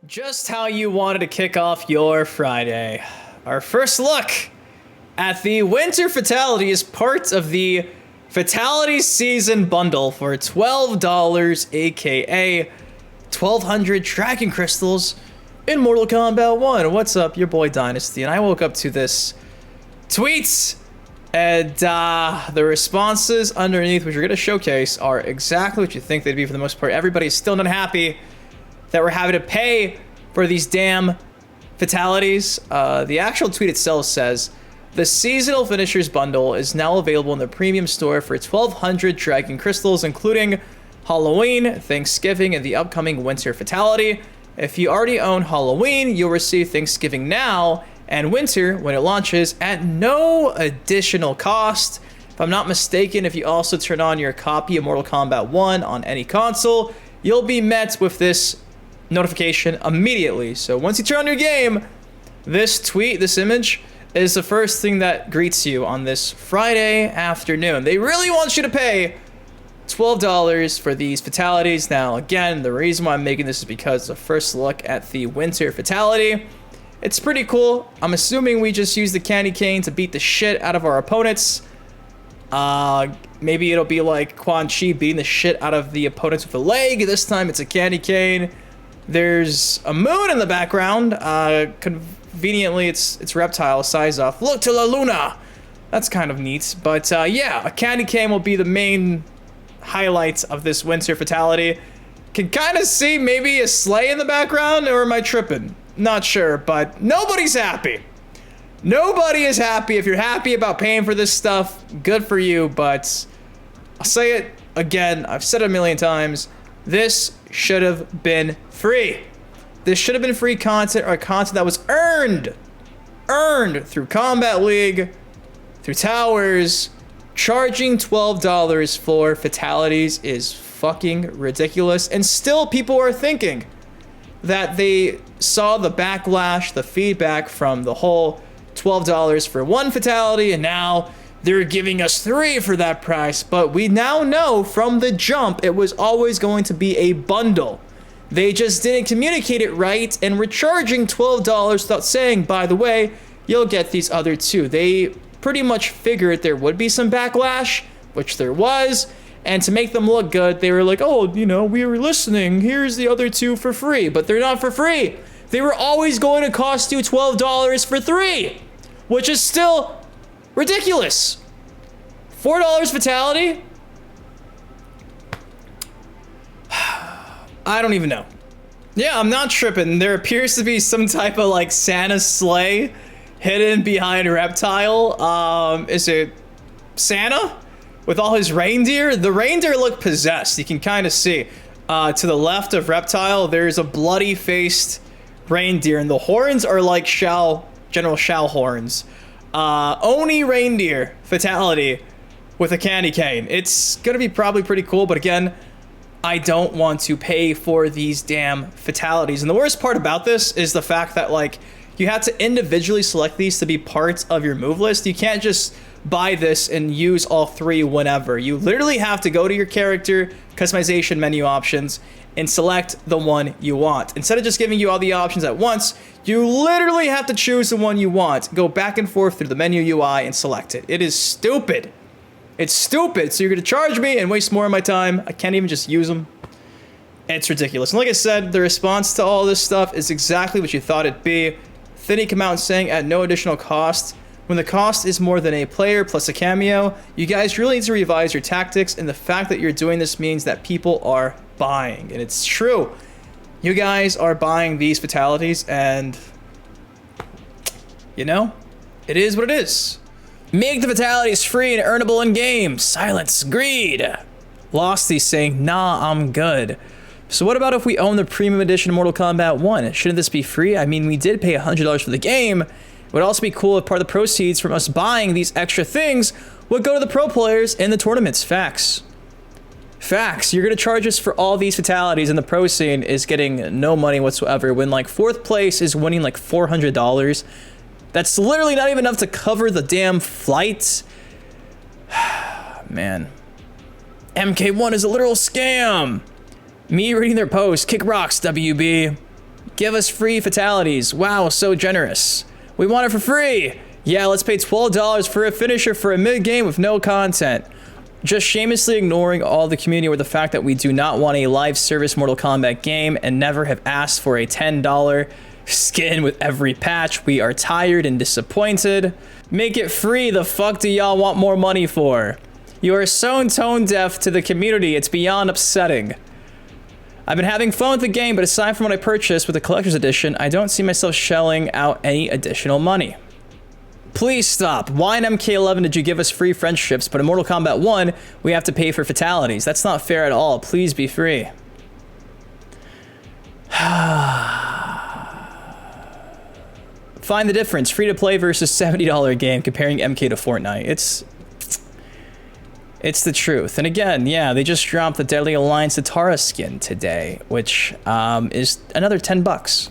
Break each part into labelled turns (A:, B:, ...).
A: Just how you wanted to kick off your Friday. Our first look at the Winter Fatality is part of the Fatality Season Bundle for $12, aka 1,200 Dragon Crystals in Mortal Kombat 1. What's up, your boy Dynasty, and I woke up to this tweet, and the responses underneath, which we're going to showcase, are exactly what you think they'd be for the most part. Everybody's still not happy that we're having to pay for these damn fatalities. The actual tweet itself says, the Seasonal Finishers Bundle is now available in the premium store for 1,200 Dragon Crystals, including Halloween, Thanksgiving, and the upcoming Winter Fatality. If you already own Halloween, you'll receive Thanksgiving now and Winter when it launches at no additional cost. If I'm not mistaken, if you also turn on your copy of Mortal Kombat 1 on any console, you'll be met with this notification immediately. So once you turn on your game, this tweet, this image, is the first thing that greets you on this Friday afternoon. They really want you to pay $12 for these fatalities. Now, again, the reason why I'm making this is because the first look at the Winter Fatality. It's pretty cool. I'm assuming we just use the candy cane to beat the shit out of our opponents. Maybe it'll be like Quan beating the shit out of the opponents with a leg. This time it's a candy cane. There's a moon in the background. Conveniently, it's reptile size off. Look to La Luna. That's kind of neat. But yeah, a candy cane will be the main highlight of this Winter Fatality. Can kind of see maybe a sleigh in the background, or am I tripping? Not sure, but nobody's happy. Nobody is happy. If you're happy about paying for this stuff, good for you, but I'll say it again. I've said it a million times. This should have been free. This should have been free content, or content that was earned through Combat League, through towers. Charging $12 for fatalities is fucking ridiculous, and still people are thinking that they saw the backlash, the feedback from the whole $12 for one fatality, and now they're giving us 3 for that price. But we now know from the jump it was always going to be a bundle. They just didn't communicate it right, and we're charging $12 without saying, by the way, you'll get these other 2. They pretty much figured there would be some backlash, which there was, and to make them look good, they were like, oh, you know, we were listening, here's the other 2 for free. But they're not for free. They were always going to cost you $12 for 3, which is still ridiculous. $4 fatality? I don't even know. Yeah, I'm not tripping. There appears to be some type of like Santa sleigh hidden behind Reptile. Is it Santa with all his reindeer? The reindeer look possessed. You can kind of see to the left of Reptile, there's a bloody faced reindeer, and the horns are like General Shao horns. Oni reindeer fatality with a candy cane. It's gonna be probably pretty cool, but again, I don't want to pay for these damn fatalities. And the worst part about this is the fact that, like, you have to individually select these to be parts of your move list. You can't just buy this and use all 3 whenever. You literally have to go to your character customization menu options and select the one you want. Instead of just giving you all the options at once, you literally have to choose the one you want, go back and forth through the menu UI and select it. It is stupid. It's stupid. So you're going to charge me and waste more of my time. I can't even just use them. It's ridiculous. And like I said, the response to all this stuff is exactly what you thought it'd be. Thinny come out saying at no additional cost. When the cost is more than a player plus a cameo, you guys really need to revise your tactics, and the fact that you're doing this means that people are buying. And it's true. You guys are buying these fatalities, and you know, it is what it is. Make the fatalities free and earnable in game. Silence. Greed. Losty saying, nah, I'm good. So what about if we own the premium edition of Mortal Kombat 1? Shouldn't this be free? I mean, we did pay $100 for the game. It would also be cool if part of the proceeds from us buying these extra things would go to the pro players in the tournaments. Facts. Facts. You're going to charge us for all these fatalities, and the pro scene is getting no money whatsoever when, like, 4th place is winning like $400. That's literally not even enough to cover the damn flights. Man. MK1 is a literal scam. Me reading their post. Kick rocks, WB. Give us free fatalities. Wow, so generous. We want it for free. Yeah, let's pay $12 for a finisher for a mid-game with no content. Just shamelessly ignoring all the community with the fact that we do not want a live service Mortal Kombat game and never have asked for a $10 skin with every patch. We are tired and disappointed. Make it free. The fuck do y'all want more money for? You are so tone deaf to the community, it's beyond upsetting. I've been having fun with the game, but aside from what I purchased with the collector's edition, I don't see myself shelling out any additional money. Please stop. Why in MK11 did you give us free friendships, but in Mortal Kombat 1, we have to pay for fatalities? That's not fair at all. Please be free. Find the difference. Free to play versus $70 game comparing MK to Fortnite. It's the truth. And again, yeah, they just dropped the Deadly Alliance Nitara skin today, which is another 10 bucks.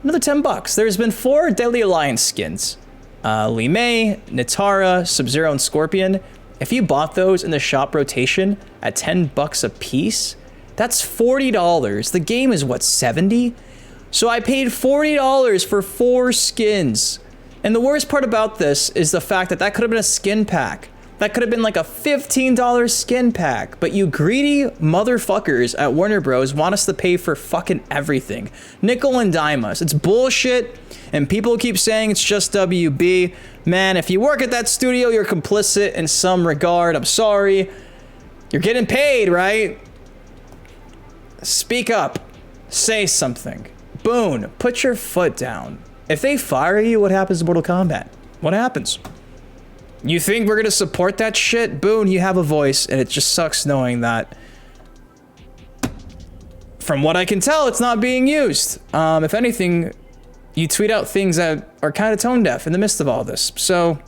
A: Another 10 bucks. There's been 4 Deadly Alliance skins. Li Mei, Nitara, Sub-Zero, and Scorpion. If you bought those in the shop rotation at 10 bucks a piece, that's $40. The game is what, 70? So I paid $40 for 4 skins. And the worst part about this is the fact that that could have been a skin pack. That could have been like a $15 skin pack, but you greedy motherfuckers at Warner Bros. Want us to pay for fucking everything. Nickel and dime us. It's bullshit, and people keep saying it's just WB. Man, if you work at that studio, you're complicit in some regard. I'm sorry. You're getting paid, right? Speak up. Say something. Boone, put your foot down. If they fire you, what happens to Mortal Kombat? What happens? You think we're gonna support that shit? Boone, you have a voice, and it just sucks knowing that, from what I can tell, it's not being used. If anything, you tweet out things that are kind of tone deaf in the midst of all this. So,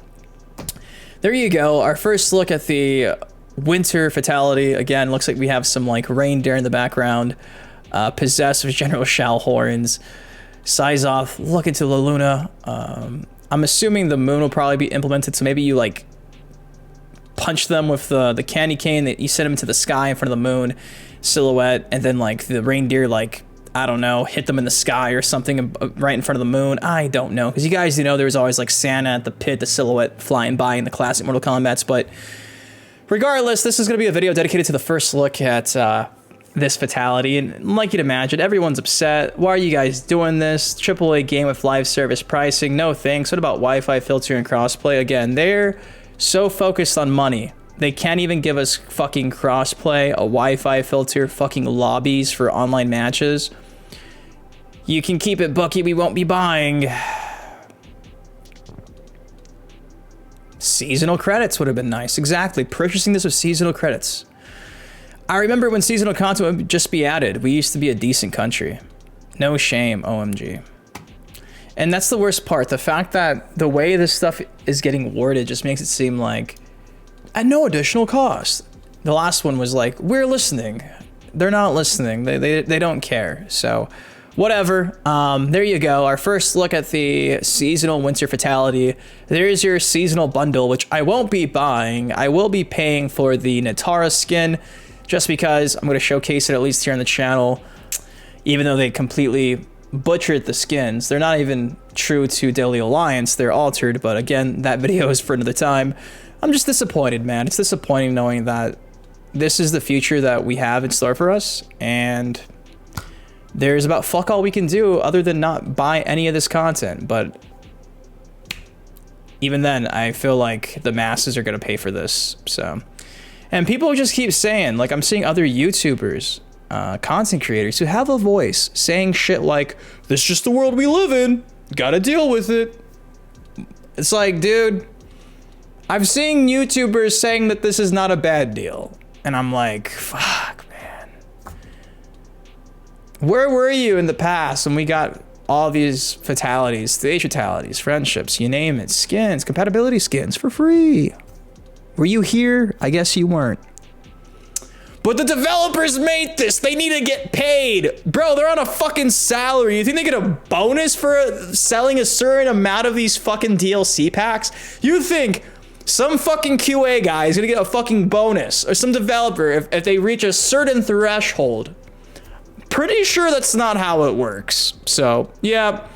A: there you go. Our first look at the winter fatality. Again, looks like we have some like reindeer in the background. Possessed with General Shao horns. Size off, look into La Luna. I'm assuming the moon will probably be implemented, so maybe you like punch them with the candy cane, that you send them into the sky in front of the moon silhouette, and then like the reindeer, like, I don't know, hit them in the sky or something right in front of the moon. I don't know, because you guys, you know, there was always like Santa at the pit, the silhouette flying by in the classic Mortal Kombats. But regardless, this is going to be a video dedicated to the first look at this fatality, and like you'd imagine, everyone's upset. Why are you guys doing this? AAA game with live service pricing, no thanks. What about Wi-Fi filter and crossplay? Again, they're so focused on money, they can't even give us fucking crossplay, a Wi-Fi filter, fucking lobbies for online matches. You can keep it, Bucky, we won't be buying. Seasonal credits would have been nice. Exactly, purchasing this with seasonal credits. I remember when seasonal content would just be added. We used to be a decent country. No shame, OMG. And that's the worst part. The fact that the way this stuff is getting worded just makes it seem like at no additional cost. The last one was like, we're listening. They're not listening. They don't care. So whatever. There you go. Our first look at the seasonal winter fatality. There's your seasonal bundle, which I won't be buying. I will be paying for the Nitara skin, just because I'm going to showcase it at least here on the channel, even though they completely butchered the skins. They're not even true to Deadly Alliance. They're altered, but again, that video is for another time. I'm just disappointed, man. It's disappointing knowing that this is the future that we have in store for us, and there's about fuck all we can do other than not buy any of this content. But even then, I feel like the masses are going to pay for this, so... And people just keep saying, like, I'm seeing other YouTubers, content creators who have a voice saying shit like, this is just the world we live in, gotta deal with it. It's like, dude, I've seen YouTubers saying that this is not a bad deal. And I'm like, fuck, man. Where were you in the past when we got all these fatalities, stage fatalities, friendships, you name it, skins, compatibility skins for free? Were you here? I guess you weren't. But the developers made this. They need to get paid. Bro, they're on a fucking salary. You think they get a bonus for selling a certain amount of these fucking DLC packs? You think some fucking QA guy is gonna get a fucking bonus, or some developer if they reach a certain threshold? pretty sure that's not how it works. So, yeah.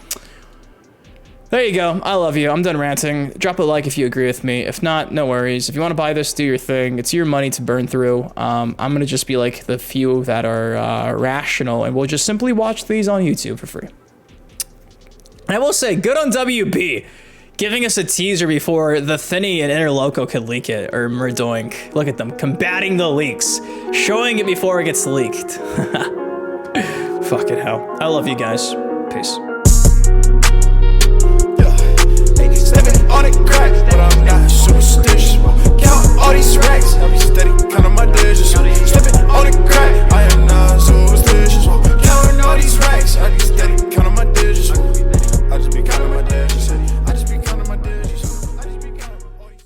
A: There you go. I love you. I'm done ranting. Drop a like if you agree with me. If not, no worries. If you want to buy this, do your thing. It's your money to burn through. I'm going to just be like the few that are rational, and we'll just simply watch these on YouTube for free. And I will say, good on WB, giving us a teaser before the Thinny and Inner Loco could leak it, or Murdoink. Look at them, combating the leaks. Showing it before it gets leaked. Fucking hell. I love you guys. Peace.
B: On it crack, but I'm not superstitious. Count all these racks.